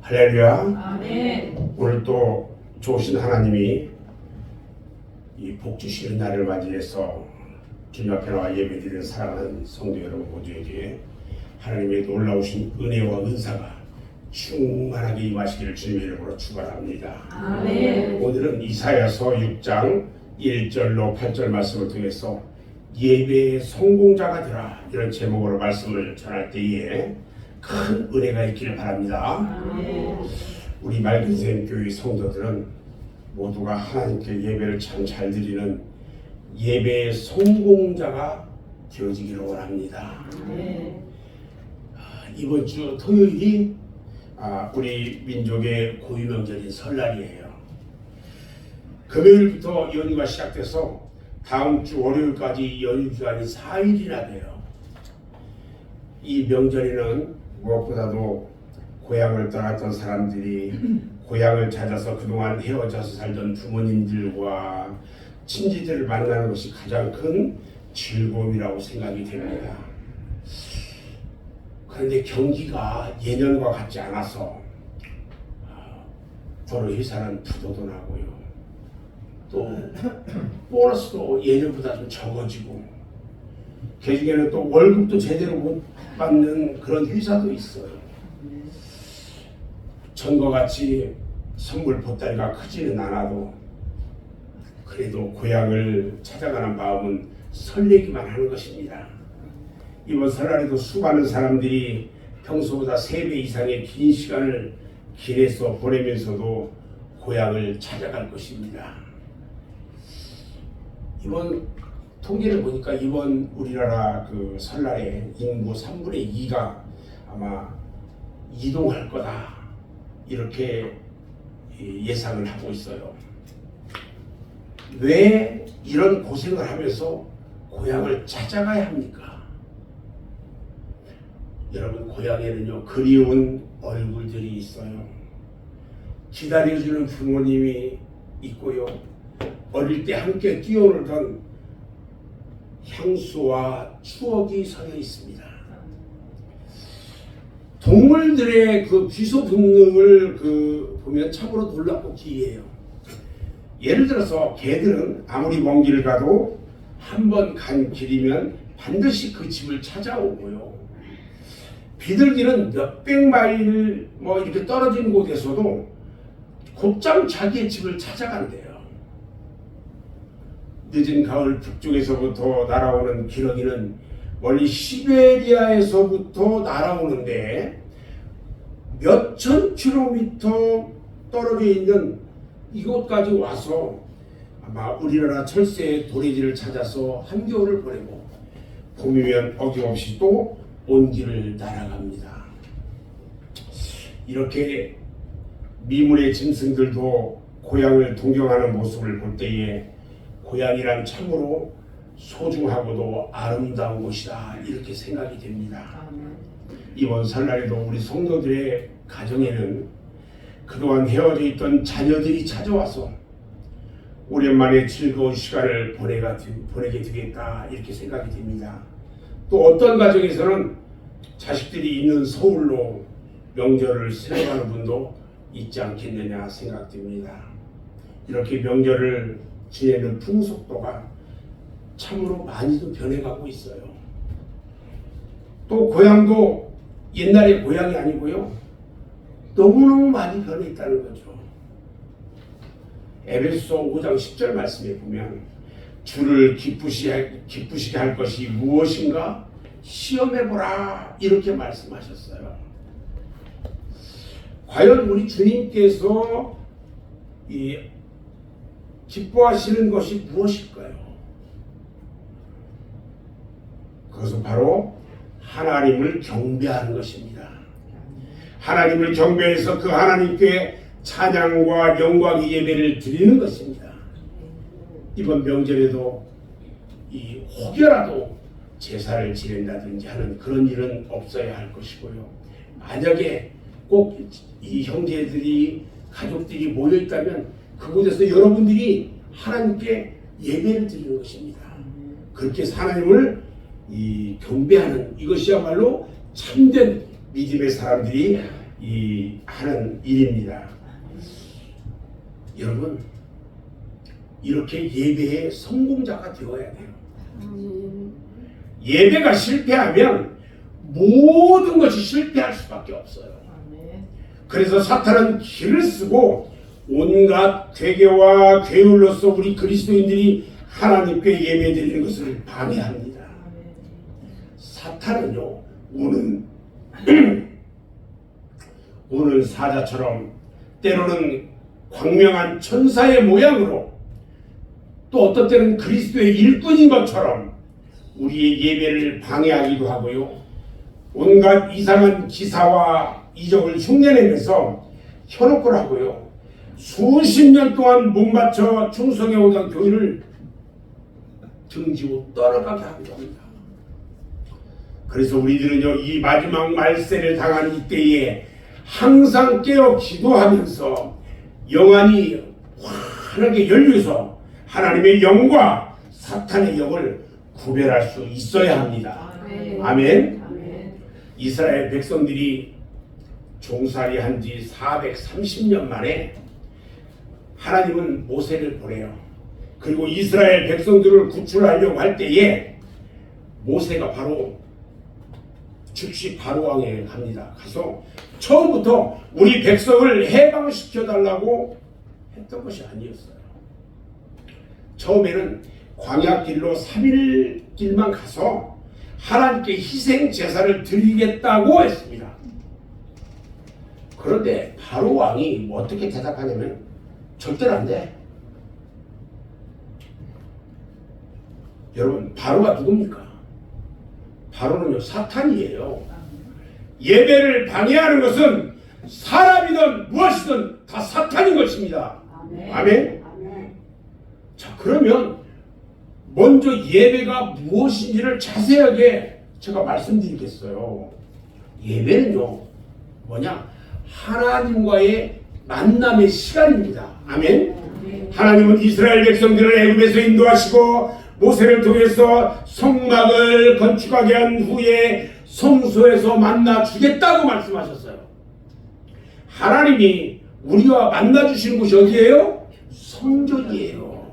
할렐루야. 아멘. 오늘 또 좋으신 하나님이 이 복 주시는 날을 맞이해서 주님 앞에 나와 예배드리는 사랑하는 성도 여러분 모두에게 하나님의 놀라우신 은혜와 은사가 충만하게 임하시기를 주님의 이름으로 축원합니다. 아멘. 오늘은 이사야서 6장 1절로 8절 말씀을 통해서 예배의 성공자가 되라 이런 제목으로 말씀을 전할 때에 큰 은혜가 있기를 바랍니다. 아멘. 우리 맑은샘 교회 성도들은 모두가 하나님께 예배를 참 잘 드리는 예배의 성공자가 되어지기를 원합니다. 아멘. 이번 주 토요일이 우리 민족의 고유명절인 설날이에요. 금요일부터 연휴가 시작돼서 다음 주 월요일까지 연휴 기간이 4일이나 돼요. 이 명절에는 무엇보다도 고향을 떠났던 사람들이 고향을 찾아서 그동안 헤어져서 살던 부모님들과 친지들을 만나는 것이 가장 큰 즐거움이라고 생각이 됩니다. 그런데 경기가 예년과 같지 않아서 도로 회사는 부도도 나고요. 또 보너스도 예년보다 좀 적어지고 개중에는 또 월급도 제대로 못 받는 그런 회사도 있어요. 전과 같이 선물 보따리가 크지는 않아도 그래도 고향을 찾아가는 마음은 설레기만 하는 것입니다. 이번 설날에도 수많은 사람들이 평소보다 3배 이상의 긴 시간을 길에서 보내면서도 고향을 찾아갈 것입니다. 이번 통계를 보니까 이번 우리나라 그 설날에 인구 3분의 2가 아마 이동할 거다 이렇게 예상을 하고 있어요. 왜 이런 고생을 하면서 고향을 찾아가야 합니까? 여러분, 고향에는요 그리운 얼굴들이 있어요. 기다려주는 부모님이 있고요. 어릴 때 함께 뛰어놀던 향수와 추억이 서려 있습니다. 동물들의 그 귀소 본능을 보면 참으로 놀랍고 기이해요. 예를 들어서 개들은 아무리 먼 길을 가도 한 번 간 길이면 반드시 그 집을 찾아오고요. 비둘기는 몇백 마일 이렇게 떨어진 곳에서도 곧장 자기의 집을 찾아간대요. 늦은 가을 북쪽에서부터 날아오는 기러기는 멀리 시베리아에서부터 날아오는데 몇천 킬로미터 떨어져 있는 이곳까지 와서 아마 우리나라 철새의 도래지를 찾아서 한겨울을 보내고 봄이면 어김없이 또 온 길을 날아갑니다. 이렇게 미문의 짐승들도 고향을 동경하는 모습을 볼 때에 고향이란 참으로 소중하고도 아름다운 곳이다 이렇게 생각이 됩니다. 이번 설날에도 우리 성도들의 가정에는 그동안 헤어져 있던 자녀들이 찾아와서 오랜만에 즐거운 시간을 보내게 되겠다 이렇게 생각이 됩니다. 또 어떤 가정에서는 자식들이 있는 서울로 명절을 세워가는 분도 있지 않겠느냐 생각됩니다. 이렇게 명절을 지내는 풍속도가 참으로 많이도 변해가고 있어요. 또 고향도 옛날의 고향이 아니고요. 너무너무 많이 변해 있다는 거죠. 에베소서 5장 10절 말씀에 보면 주를 기쁘시게 할 것이 무엇인가 시험해보라 이렇게 말씀하셨어요. 과연 우리 주님께서 기뻐하시는 것이 무엇일까요? 그것은 바로 하나님을 경배하는 것입니다. 하나님을 경배해서 그 하나님께 찬양과 영광의 예배를 드리는 것입니다. 이번 명절에도 혹여라도 제사를 지낸다든지 하는 그런 일은 없어야 할 것이고요. 만약에 꼭 이 형제들이 가족들이 모여 있다면 그곳에서 여러분들이 하나님께 예배를 드리는 것입니다. 그렇게 하나님을 경배하는 이것이야말로 참된 믿음의 사람들이 이 하는 일입니다. 여러분, 이렇게 예배의 성공자가 되어야 돼요. 예배가 실패하면 모든 것이 실패할 수밖에 없어요. 그래서 사탄은 길을 쓰고 온갖 괴계와 괴율로서 우리 그리스도인들이 하나님께 예배드리는 것을 방해합니다. 사탄은요, 우는 사자처럼 때로는 광명한 천사의 모양으로 또 어떤 때는 그리스도의 일꾼인 것처럼 우리의 예배를 방해하기도 하고요. 온갖 이상한 기사와 이적을 흉내내면서 현혹을 하고요. 수십 년 동안 못 맞춰 충성해오던 교회를 등지고 떠나가게 하기도 합니다. 그래서 우리들은요, 이 마지막 말세를 당한 이때에 항상 깨어 기도하면서 영안이 환하게 열려서 하나님의 영과 사탄의 영을 구별할 수 있어야 합니다. 아멘. 이스라엘 백성들이 종살이 한 지 430년 만에 하나님은 모세를 보내요. 그리고 이스라엘 백성들을 구출하려고 할 때에 모세가 바로 즉시 바로왕에 갑니다. 가서 처음부터 우리 백성을 해방시켜달라고 했던 것이 아니었어요. 처음에는 광야길로 3일 길만 가서 하나님께 희생 제사를 드리겠다고 했습니다. 그런데 바로왕이 어떻게 대답하냐면 절대로 안 돼. 여러분, 바로가 누굽니까? 바로는요, 사탄이에요. 예배를 방해하는 것은 사람이든 무엇이든 다 사탄인 것입니다. 아멘. 자, 그러면 먼저 예배가 무엇인지를 자세하게 제가 말씀드리겠어요. 예배는요, 뭐냐? 하나님과의 만남의 시간입니다. 아멘. 하나님은 이스라엘 백성들을 애굽에서 인도하시고 모세를 통해서 성막을 건축하게 한 후에 성소에서 만나 주겠다고 말씀하셨어요. 하나님이 우리와 만나 주시는 곳이 어디예요? 성전이에요.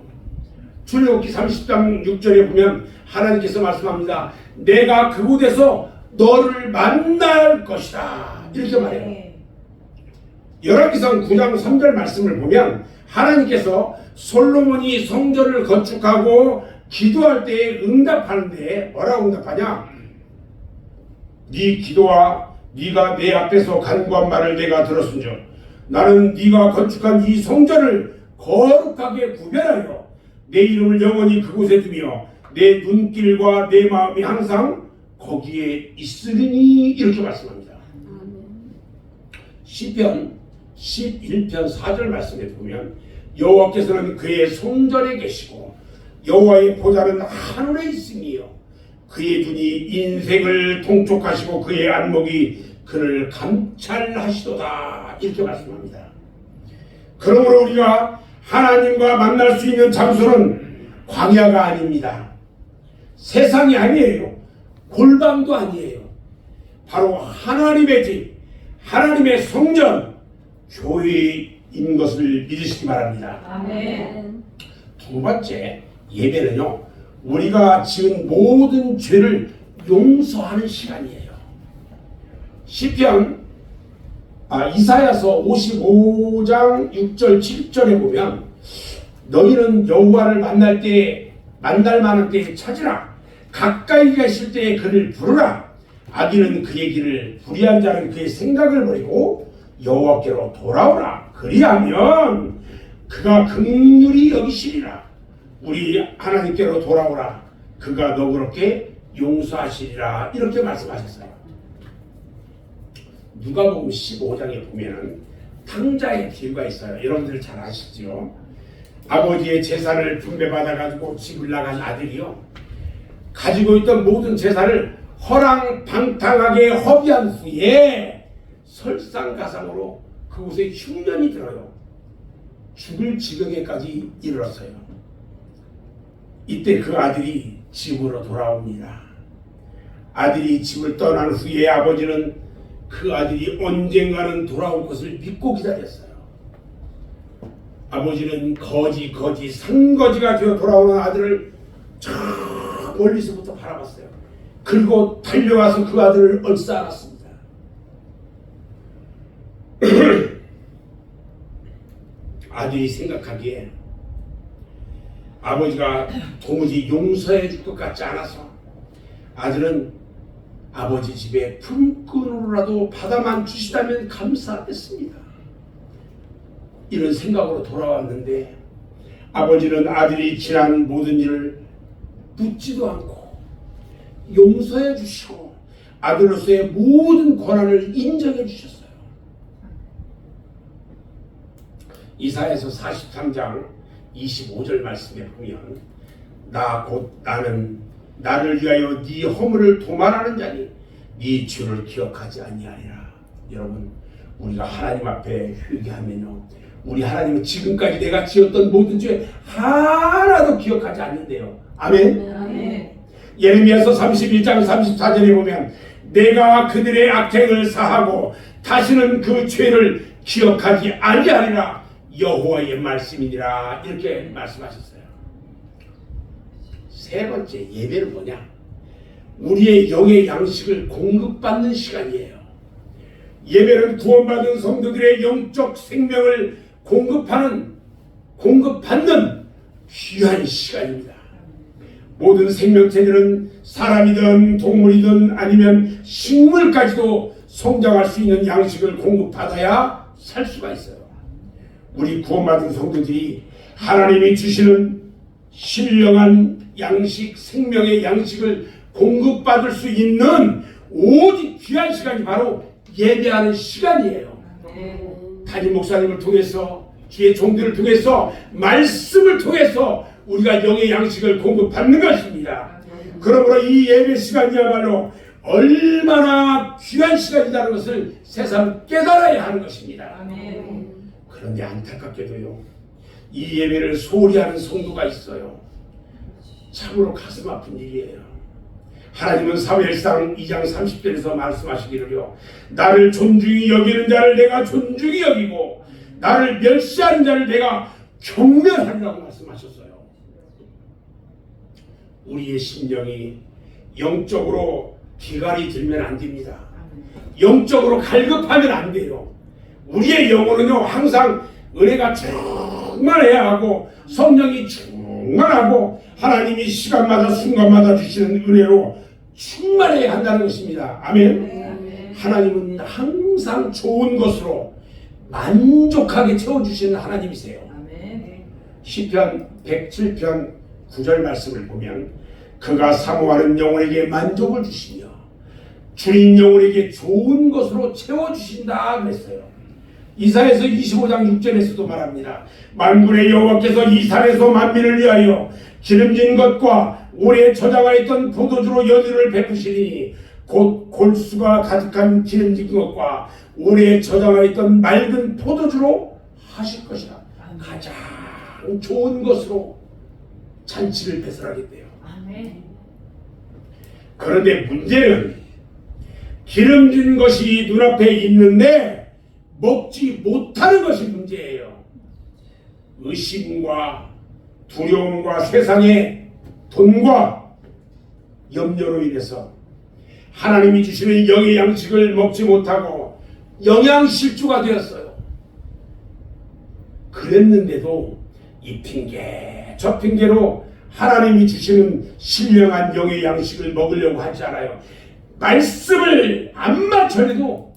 출애굽기 30장 6절에 보면 하나님께서 말씀합니다. 내가 그곳에서 너를 만날 것이다. 이렇게 말해요. 열왕기상 9장 3절 말씀을 보면 하나님께서 솔로몬이 성전을 건축하고 기도할 때에 응답하는데 뭐라고 응답하냐? 네 기도와 네가 내 앞에서 간구한 말을 내가 들었은즉 나는 네가 건축한 이 성전을 거룩하게 구별하여 내 이름을 영원히 그곳에 두며 내 눈길과 내 마음이 항상 거기에 있으리니 이렇게 말씀합니다. 시편 11편 4절 말씀에 보면 여호와께서는 그의 성전에 계시고 여호와의 보좌는 하늘에 있으며 그의 눈이 인생을 통촉하시고 그의 안목이 그를 감찰하시도다 이렇게 말씀합니다. 그러므로 우리가 하나님과 만날 수 있는 장소는 광야가 아닙니다. 세상이 아니에요. 골방도 아니에요. 바로 하나님의 집, 하나님의 성전, 교회인 것을 믿으시기 바랍니다. 아멘. 두 번째, 예배는요, 우리가 지은 모든 죄를 용서하는 시간이에요. 시편 이사야서 55장 6절 7절에 보면 너희는 여호와를 만날 만한 때에 찾으라. 가까이 계실 때에 그를 부르라. 악인은 그의 길을, 불의한 자는 그의 생각을 버리고 여호와께로 돌아오라. 그리하면 그가 긍휼히 여기시리라. 우리 하나님께로 돌아오라. 그가 너그럽게 용서하시리라. 이렇게 말씀하셨어요. 누가복음 15장에 보면은 탕자의 비유가 있어요. 여러분들 잘 아시죠? 아버지의 재산을 분배받아가지고 집을 나간 아들이요, 가지고 있던 모든 재산을 허랑방탕하게 허비한 후에 설상가상으로 그곳에 흉년이 들어요. 죽을 지경에까지 이르렀어요. 이때 그 아들이 집으로 돌아옵니다. 아들이 집을 떠난 후에 아버지는 그 아들이 언젠가는 돌아올 것을 믿고 기다렸어요. 아버지는 거지 산거지가 되어 돌아오는 아들을 저 멀리서부터 바라봤어요. 그리고 달려와서 그 아들을 얼싸안았습니다. 아들이 생각하기에 아버지가 도무지 용서해 줄 것 같지 않아서 아들은 아버지 집에 품꾼으로라도 받아만 주시다면 감사하겠습니다. 이런 생각으로 돌아왔는데 아버지는 아들이 지난 모든 일을 묻지도 않고 용서해 주시고 아들로서의 모든 권한을 인정해 주셨어요. 이사야서 43장 25절 말씀에 보면 나는 나를 위하여 네 허물을 도말하는 자니 네 죄를 기억하지 아니하리라. 여러분, 우리가 하나님 앞에 회개하면요, 우리 하나님은 지금까지 내가 지었던 모든 죄 하나도 기억하지 않는데요. 아멘. 아멘. 예레미야서 31장 34절에 보면 내가 그들의 악행을 사하고 다시는 그 죄를 기억하지 아니하리라. 여호와의 말씀이니라. 이렇게 말씀하셨어요. 세 번째, 예배는 뭐냐? 우리의 영의 양식을 공급받는 시간이에요. 예배는 구원받은 성도들의 영적 생명을 공급받는 귀한 시간입니다. 모든 생명체들은 사람이든 동물이든 아니면 식물까지도 성장할 수 있는 양식을 공급받아야 살 수가 있어요. 우리 구원받은 성도들이 하나님이 주시는 신령한 양식, 생명의 양식을 공급받을 수 있는 오직 귀한 시간이 바로 예배하는 시간이에요. 담임 목사님을 통해서, 주의 종들을 통해서, 말씀을 통해서 우리가 영의 양식을 공급받는 것입니다. 그러므로 이 예배 시간이야말로 얼마나 귀한 시간이라는 것을 새삼 깨달아야 하는 것입니다. 그런데 안타깝게도요, 이 예배를 소홀히 하는 성도가 있어요. 참으로 가슴 아픈 일이에요. 하나님은 사무엘상 2장 30절에서 말씀하시기를요, 나를 존중히 여기는 자를 내가 존중히 여기고 나를 멸시하는 자를 내가 경멸하리라고 말씀하셨어요. 우리의 심령이 영적으로 비갈이 들면 안 됩니다. 영적으로 갈급하면 안 돼요. 우리의 영혼은요, 항상 은혜가 충만해야 하고 성령이 충만하고 하나님이 시간마다 순간마다 주시는 은혜로 충만해야 한다는 것입니다. 아멘. 하나님은 항상 좋은 것으로 만족하게 채워주시는 하나님이세요. 시편 107편 9절 말씀을 보면 그가 사모하는 영혼에게 만족을 주시며 주인 영혼에게 좋은 것으로 채워주신다 그랬어요. 이사야서 25장 6절에서도 말합니다. 만군의 여호와께서 이 산에서 만민을 위하여 기름진 것과 오래 저장하여 있던 포도주로 연유를 베푸시니 곧 골수가 가득한 기름진 것과 오래 저장하여 있던 맑은 포도주로 하실 것이라. 가장 좋은 것으로 잔치를 배설하겠대요. 그런데 문제는 기름진 것이 눈앞에 있는데 먹지 못하는 것이 문제예요. 의심과 두려움과 세상의 돈과 염려로 인해서 하나님이 주시는 영의 양식을 먹지 못하고 영양실조가 되었어요. 그랬는데도 이 핑계 저 핑계로 하나님이 주시는 신령한 영의 양식을 먹으려고 하지 않아요. 말씀을 암만 전해도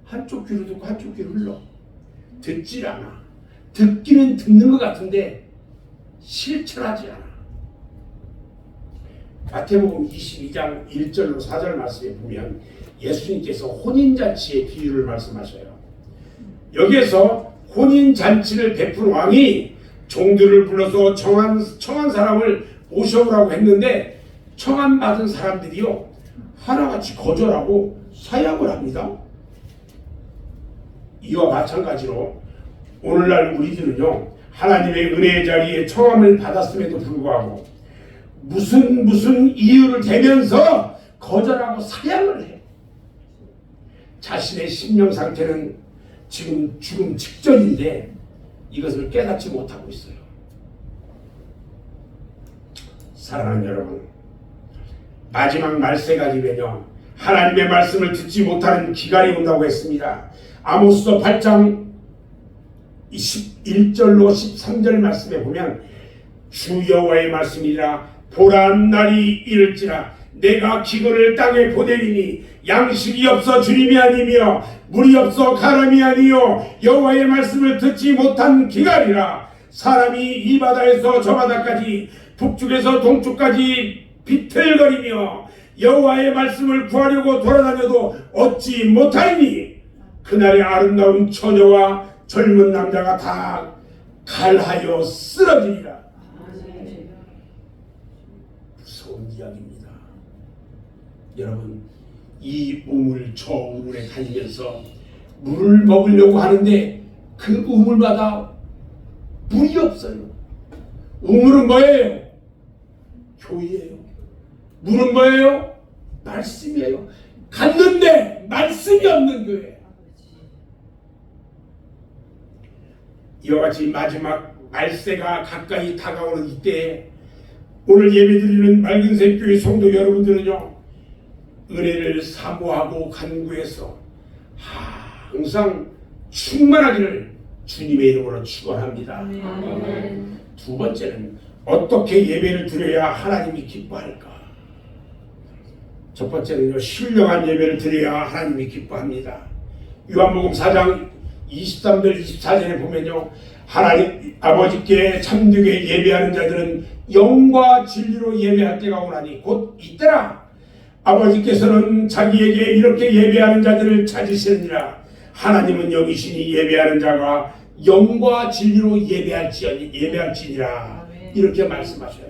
한쪽 귀로 듣고 한쪽 귀로 흘러 듣질 않아. 듣기는 듣는 것 같은데 실천하지 않아. 마태복음 22장 1절로 4절 말씀에 보면 예수님께서 혼인잔치의 비유를 말씀하셔요. 여기에서 혼인잔치를 베푼 왕이 종들을 불러서 청한 사람을 모셔오라고 했는데 청함받은 사람들이요 하나같이 거절하고 사양을 합니다. 이와 마찬가지로 오늘날 우리들은요 하나님의 은혜의 자리에 청함을 받았음에도 불구하고 무슨 이유를 대면서 거절하고 사양을 해. 자신의 심령 상태는 지금 죽음 직전인데 이것을 깨닫지 못하고 있어요. 사랑하는 여러분, 마지막 말세가 되면요 하나님의 말씀을 듣지 못하는 기갈이 온다고 했습니다. 아모스서 8장 11절로 13절 말씀에 보면 주 여호와의 말씀이라 보라 날이 이를지라 내가 기근을 땅에 보내리니 양식이 없어 주님이 아니며 물이 없어 가람이 아니요 여호와의 말씀을 듣지 못한 기갈이라. 사람이 이 바다에서 저 바다까지 북쪽에서 동쪽까지 비틀거리며 여호와의 말씀을 구하려고 돌아다녀도 얻지 못하리니 그날의 아름다운 처녀와 젊은 남자가 다 갈하여 쓰러지리라. 무서운 이야기입니다. 여러분, 이 우물 저 우물에 다니면서 물을 먹으려고 하는데 그 우물마다 물이 없어요. 우물은 뭐예요? 교회예요. 물은 뭐예요? 말씀이에요. 갔는데 말씀이 없는 교회. 이와 같이 마지막 말세가 가까이 다가오는 이때에 오늘 예배드리는 맑은새 교회 성도 여러분들은요 은혜를 사모하고 간구해서 항상 충만하기를 주님의 이름으로 축원합니다. 아멘. 두 번째는 어떻게 예배를 드려야 하나님이 기뻐할까? 첫 번째는요 신령한 예배를 드려야 하나님이 기뻐합니다. 요한복음 4장 23절 24절에 보면요 하나님 아버지께 참되게 예배하는 자들은 영과 진리로 예배할 때가 오나니 곧 이때라. 아버지께서는 자기에게 이렇게 예배하는 자들을 찾으시느니라. 하나님은 영이시니 예배하는 자가 영과 진리로 예배할지니라. 이렇게 말씀하셔요.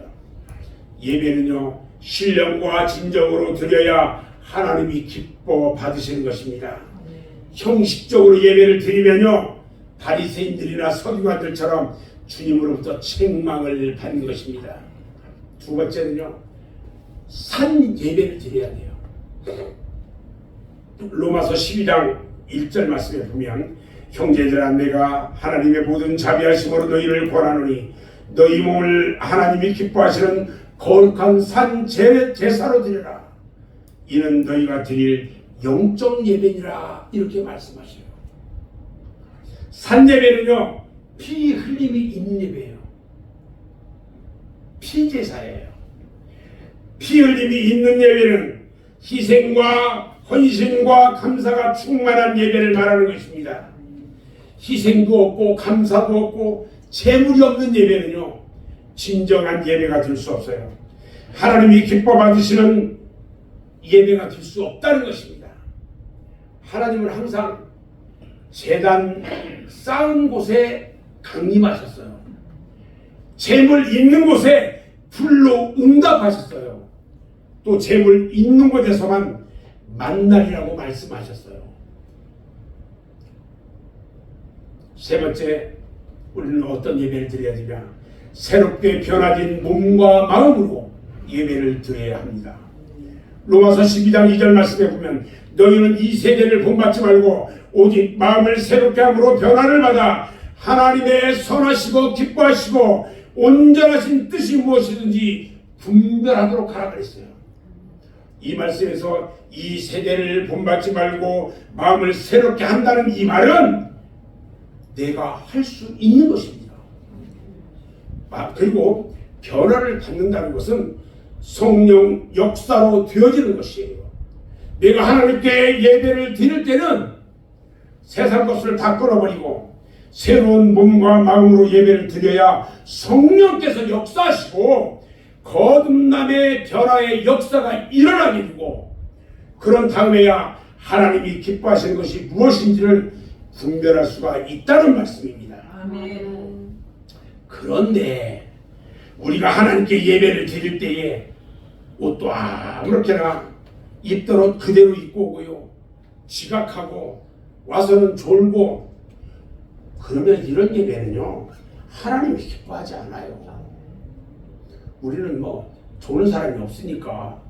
예배는요 신령과 진정으로 드려야 하나님이 기뻐 받으시는 것입니다. 형식적으로 예배를 드리면요 바리새인들이나 서기관들처럼 주님으로부터 책망을 받는 것입니다. 두 번째는요 산 예배를 드려야 돼요. 로마서 12장 1절 말씀에 보면 형제들아 내가 하나님의 모든 자비하심으로 너희를 권하노니 너희 몸을 하나님이 기뻐하시는 거룩한 산 제사로 드려라. 이는 너희가 드릴 영적 예배니라. 이렇게 말씀하셔요. 산 예배는요 피 흘림이 있는 예배예요. 피제사예요. 피 흘림이 있는 예배는 희생과 헌신과 감사가 충만한 예배를 말하는 것입니다. 희생도 없고 감사도 없고 재물이 없는 예배는요 진정한 예배가 될 수 없어요. 하나님이 기뻐 받으시는 예배가 될 수 없다는 것입니다. 하나님은 항상 제단 쌓은 곳에 강림하셨어요. 재물 있는 곳에 불로 응답하셨어요. 또 재물 있는 곳에서만 만나리라고 말씀하셨어요. 세 번째, 우리는 어떤 예배를 드려야 되냐? 새롭게 변화된 몸과 마음으로 예배를 드려야 합니다. 로마서 12장 2절 말씀에 보면 너희는 이 세대를 본받지 말고 오직 마음을 새롭게 함으로 변화를 받아 하나님의 선하시고 기뻐하시고 온전하신 뜻이 무엇이든지 분별하도록 하라 그랬어요. 이 말씀에서 이 세대를 본받지 말고 마음을 새롭게 한다는 이 말은 내가 할 수 있는 것입니다. 그리고 변화를 받는다는 것은 성령 역사로 되어지는 것이에요. 내가 하나님께 예배를 드릴 때는 세상 것을 다 끊어버리고 새로운 몸과 마음으로 예배를 드려야 성령께서 역사하시고 거듭남의 변화의 역사가 일어나게 되고 그런 다음에야 하나님이 기뻐하시는 것이 무엇인지를 분별할 수가 있다는 말씀입니다. 아멘. 그런데 우리가 하나님께 예배를 드릴 때에 옷도 아무렇게나 입던 옷 그대로 입고 오고요. 지각하고 와서는 졸고 그러면 이런 예배는요 하나님이 기뻐하지 않아요. 우리는 조는 사람이 없으니까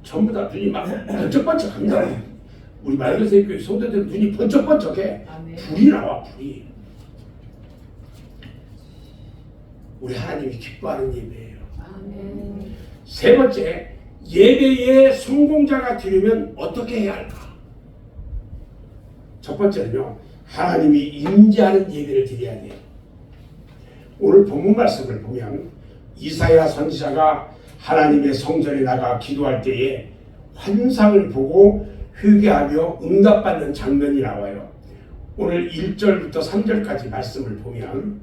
전부 다 눈이 막 번쩍번쩍합니다. 우리 말그새교회 성도들 눈이 번쩍번쩍해. 아멘. 불이 나와, 불이. 우리 하나님이 기뻐하는 예배예요. 아멘. 세 번째, 예배의 성공자가 되려면 어떻게 해야 할까? 첫 번째는요, 하나님이 임재하는 예배를 드려야 돼요. 오늘 본문 말씀을 보면 이사야 선지자가 하나님의 성전에 나가 기도할 때에 환상을 보고 회개하며 응답받는 장면이 나와요. 오늘 1절부터 3절까지 말씀을 보면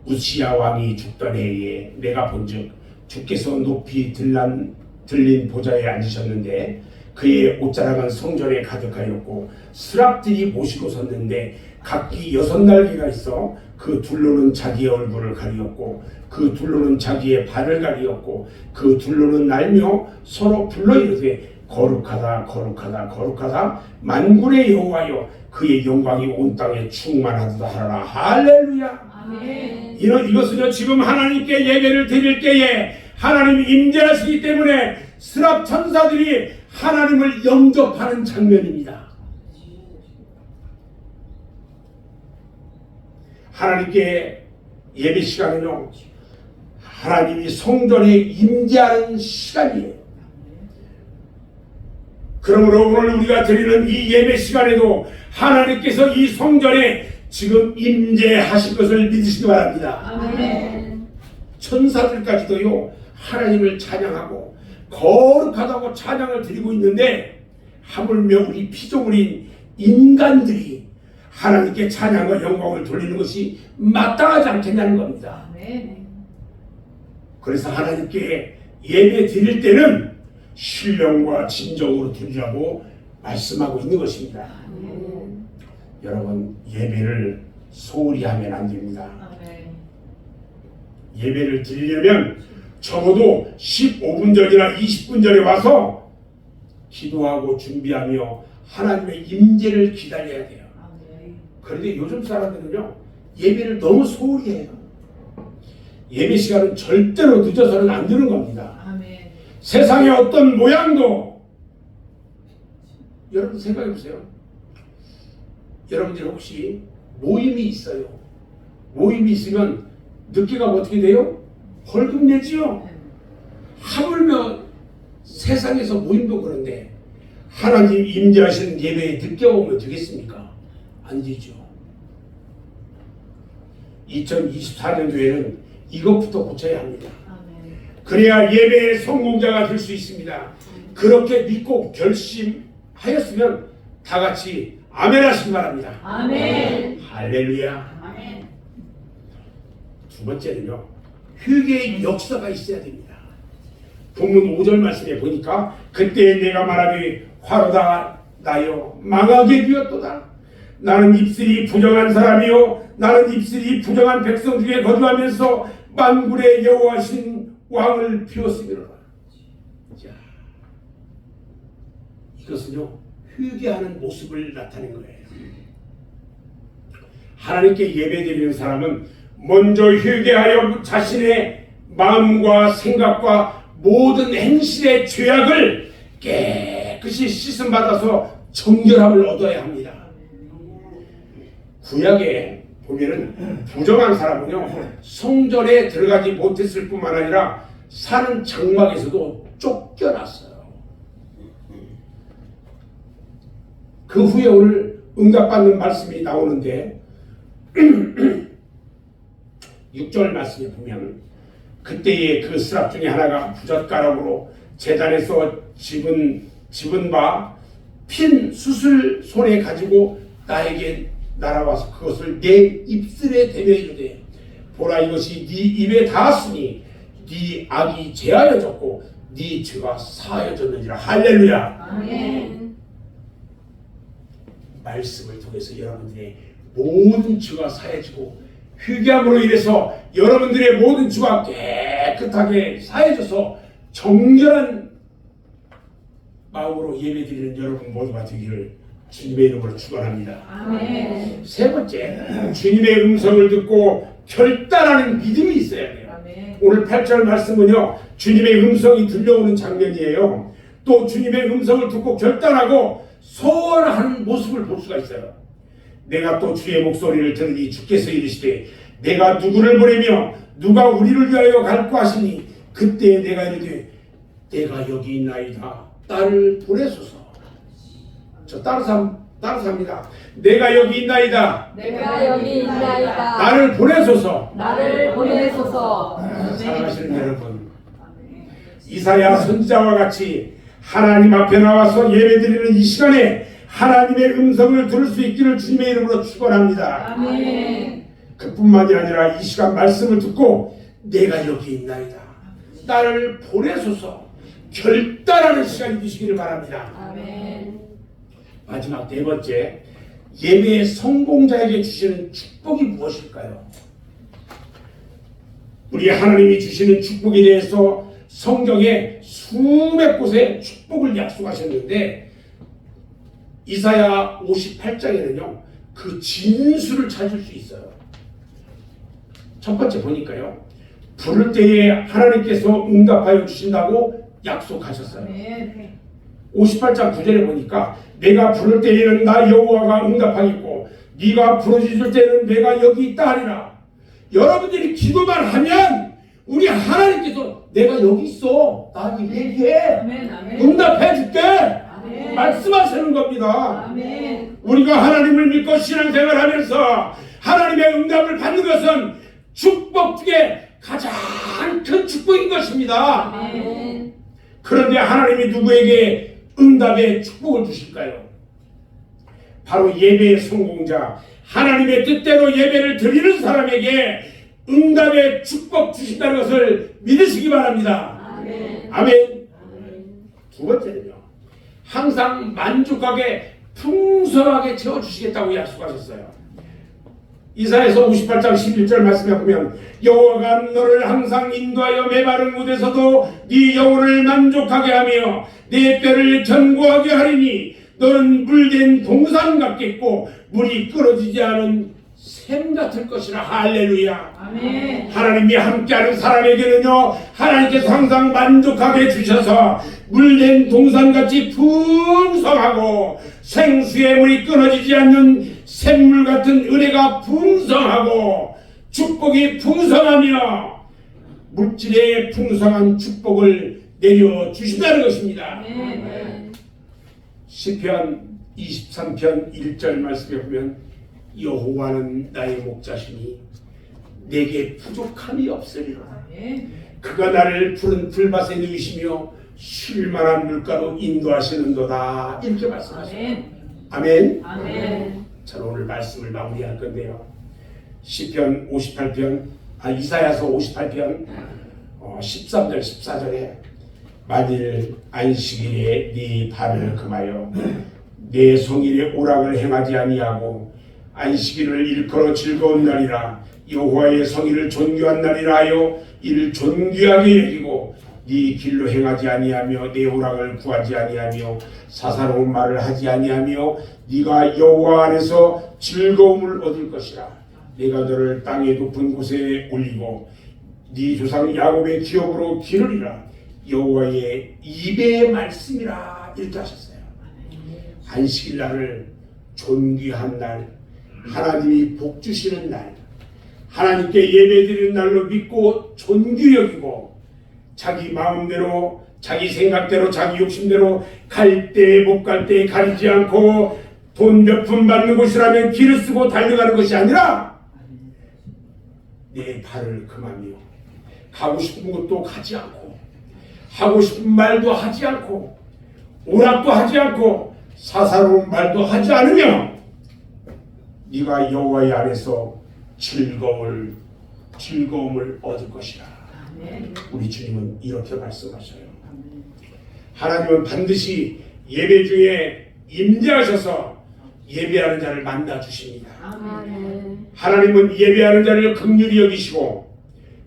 우시야 왕이 죽던 해에 내가 본즉 주께서 높이 들린 보좌에 앉으셨는데 그의 옷자락은 성전에 가득하였고 스랍들이 모시고 섰는데 각기 6날개가 있어 그 둘로는 자기의 얼굴을 가리었고 그 둘로는 자기의 발을 가리었고 그 둘로는 날며 서로 불러 이르되 거룩하다 거룩하다 거룩하다 만군의 여호와여 그의 영광이 온 땅에 충만하도다 하라. 할렐루야. 아멘. 이것은요 지금 하나님께 예배를 드릴 때에 하나님이 임재하시기 때문에 스랍 천사들이 하나님을 영접하는 장면입니다. 하나님께 예배 시간은요 하나님이 성전에 임재하는 시간이에요. 그러므로 오늘 우리가 드리는 이 예배 시간에도 하나님께서 이 성전에 지금 임재하실 것을 믿으시기 바랍니다. 아멘. 천사들까지도요 하나님을 찬양하고 거룩하다고 찬양을 드리고 있는데 하물며 우리 피조물인 인간들이 하나님께 찬양과 영광을 돌리는 것이 마땅하지 않겠냐는 겁니다. 아멘. 그래서 하나님께 예배 드릴 때는 신령과 진정으로 드리라고 말씀하고 있는 것입니다. 아멘. 여러분 예배를 소홀히 하면 안 됩니다. 아멘. 예배를 드리려면 적어도 15분 전이나 20분 전에 와서 기도하고 준비하며 하나님의 임재를 기다려야 돼요. 아멘. 그런데 요즘 사람들은요 예배를 너무 소홀히 해요. 예배 시간은 절대로 늦어서는 안 되는 겁니다. 아멘. 세상의 어떤 모양도 여러분 생각해 보세요. 여러분들 혹시 모임이 있어요. 모임이 있으면 늦게 가면 어떻게 돼요? 벌금 내지요. 하물며 세상에서 모임도 그런데 하나님 임재하시는 예배에 늦게 오면 되겠습니까? 안 되죠. 2024년도에는 이것부터 고쳐야 합니다. 아멘. 그래야 예배의 성공자가 될 수 있습니다. 그렇게 믿고 결심하였으면 다 같이 아멘 하시기 바랍니다. 아멘. 할렐루야. 아멘. 두 번째는요 회개의 역사가 있어야 됩니다. 본문 5절 말씀에 보니까 그때 내가 말하기 화로다 나여 망하게 되었도다. 나는 입술이 부정한 사람이요 나는 입술이 부정한 백성 중에 거주하면서 만군의 여호와신 왕을 비웠으리로다. 자, 이것은요 회개하는 모습을 나타낸 거예요. 하나님께 예배드리는 사람은 먼저 회개하여 자신의 마음과 생각과 모든 행실의 죄악을 깨끗이 씻음받아서 정결함을 얻어야 합니다. 구약에 보면은 부정한 사람은요 성전에 들어가지 못했을 뿐만 아니라 사는 장막에서도 쫓겨났어요. 그 후에 오늘 응답받는 말씀이 나오는데 6절 말씀에 보면 그때에 그 스랍 중에 하나가 부젓가락으로 제단에서 집은 바 핀 숯을 손에 가지고 나에게 날아와서 그것을 내 입술에 대며 이르되 보라 이것이 네 입에 닿았으니 네 악이 제하여졌고 네 죄가 사하여졌느니라. 할렐루야. 아멘. 말씀을 통해서 여러분들의 모든 죄가 사해지고 회개함으로 인해서 여러분들의 모든 죄가 깨끗하게 사해져서 정결한 마음으로 예배드리는 여러분 모두가 되기를 주님의 이름으로 축원합니다. 아멘. 세 번째, 주님의 음성을 듣고 결단하는 믿음이 있어야 돼요. 아멘. 오늘 8절 말씀은요 주님의 음성이 들려오는 장면이에요. 또 주님의 음성을 듣고 결단하고 소원하는 모습을 볼 수가 있어요. 내가 또 주의 목소리를 들으니 주께서 이르시되 내가 누구를 보내며 누가 우리를 위하여 갈고 하시니 그때 내가 이르되 내가 여기 있나이다 나를 보내소서. 저 따라서 합니다. 내가 여기 있나이다 내가 여기 있나이다. 나를 보내소서. 나를 보내소서. 사랑하시는 여러분, 이사야 선지자와 같이 하나님 앞에 나와서 예배드리는 이 시간에 하나님의 음성을 들을 수 있기를 주님의 이름으로 축원합니다. 아멘. 그뿐만이 아니라 이 시간 말씀을 듣고 내가 여기 있나이다 나를 보내소서 결단하는 시간이 되시기를 바랍니다. 아멘. 마지막 네 번째, 예배의 성공자에게 주시는 축복이 무엇일까요? 우리 하나님이 주시는 축복에 대해서 성경에 수백 곳에 축복을 약속하셨는데 이사야 58장에는요 그 진수를 찾을 수 있어요. 첫 번째 보니까요, 부를 때에 하나님께서 응답하여 주신다고 약속하셨어요. 58장 9절에 보니까 내가 부를 때에는 나 여호와가 응답하겠고 네가 부르짖을 때는 내가 여기 있다 하리라. 여러분들이 기도만 하면 우리 하나님께서 내가 여기 있어 나한테 얘기해 응답해 줄게 말씀하시는 겁니다. 아멘. 우리가 하나님을 믿고 신앙생활하면서 하나님의 응답을 받는 것은 축복 중에 가장 큰 축복인 것입니다. 아멘. 그런데 하나님이 누구에게 응답의 축복을 주실까요? 바로 예배의 성공자, 하나님의 뜻대로 예배를 드리는 사람에게 응답의 축복 주신다는 것을 믿으시기 바랍니다. 아멘. 아멘. 두 번째는요, 항상 만족하게 풍성하게 채워주시겠다고 약속하셨어요. 이사야서 58장 11절 말씀에 보면 여호와가 너를 항상 인도하여 메마른 곳에서도 네 영혼을 만족하게 하며 네 뼈를 견고하게 하리니 너는 물된 동산 같겠고 물이 끊어지지 않은 샘 같을 것이라. 할렐루야. 아멘. 하나님이 함께하는 사람에게는요 하나님께서 항상 만족하게 주셔서 물된 동산같이 풍성하고 생수의 물이 끊어지지 않는 샘물 같은 은혜가 풍성하고 축복이 풍성하며 물질의 풍성한 축복을 내려주신다는 것입니다. 아멘. 시편 23편 1절 말씀에 보면 여호와는 나의 목자시니 내게 부족함이 없으리라. 그가 나를 푸른 풀밭에 누이시며 쉴만한 물가로 인도하시는도다. 이렇게 말씀하십니다. 아멘. 아멘. 저는 오늘 말씀을 마무리할 건데요. 시편 58편, 이사야서 58편 13절 14절에 만일 안식일에 네 발을 금하여 내 성일의 오락을 행하지 아니하고 안식일을 일컬어 즐거운 날이라 여호와의 성일을 존귀한 날이라 하여 이를 존귀하게 여기고 네 길로 행하지 아니하며 내 오락을 구하지 아니하며 사사로운 말을 하지 아니하며 네가 여호와 안에서 즐거움을 얻을 것이라. 내가 너를 땅의 높은 곳에 올리고 네 조상 야곱의 기업으로 기르리라. 여호와의 입의 말씀이라. 이렇게 하셨어요. 안식일 날을 존귀한 날, 하나님이 복 주시는 날, 하나님께 예배드리는 날로 믿고 존귀 여기고 자기 마음대로 자기 생각대로 자기 욕심대로 갈 때 못 갈 때 가리지 않고 돈 몇 푼 받는 곳이라면 길을 쓰고 달려가는 것이 아니라 내 발을 금하며 가고 싶은 곳도 가지 않고 하고 싶은 말도 하지 않고 오락도 하지 않고 사사로운 말도 하지 않으며 네가 여호와의 안에서 즐거움을 얻을 것이라. 우리 주님은 이렇게 말씀하셔요. 하나님은 반드시 예배 중에 임재하셔서 예배하는 자를 만나 주십니다. 하나님은 예배하는 자를 긍휼히 여기시고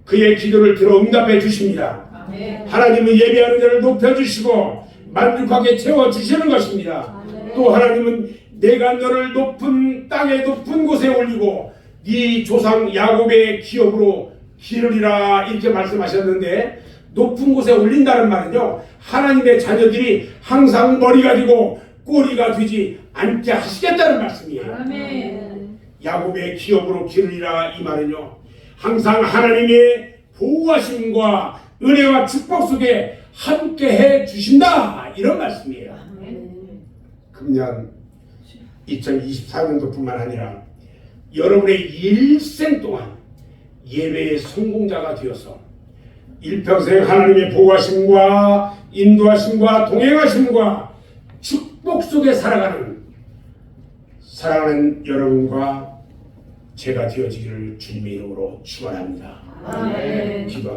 그의 기도를 들어 응답해 주십니다. 하나님은 예배하는 자를 높여주시고 만족하게 채워주시는 것입니다. 또 하나님은 내가 너를 높은 땅의 높은 곳에 올리고 네 조상 야곱의 기업으로 기르리라. 이렇게 말씀하셨는데 높은 곳에 올린다는 말은요 하나님의 자녀들이 항상 머리가 되고 꼬리가 되지 않게 하시겠다는 말씀이에요. 아멘. 야곱의 기업으로 기르리라 이 말은요, 항상 하나님의 보호하심과 은혜와 축복 속에 함께해 주신다 이런 말씀이에요. 금년 2024년도뿐만 아니라 여러분의 일생 동안 예배의 성공자가 되어서 일평생 하나님의 보호하심과 인도하심과 동행하심과 축복 속에 살아가는 사랑하는 여러분과 제가 되어지기를 주님의 이름으로 축원합니다. 아멘. 기도.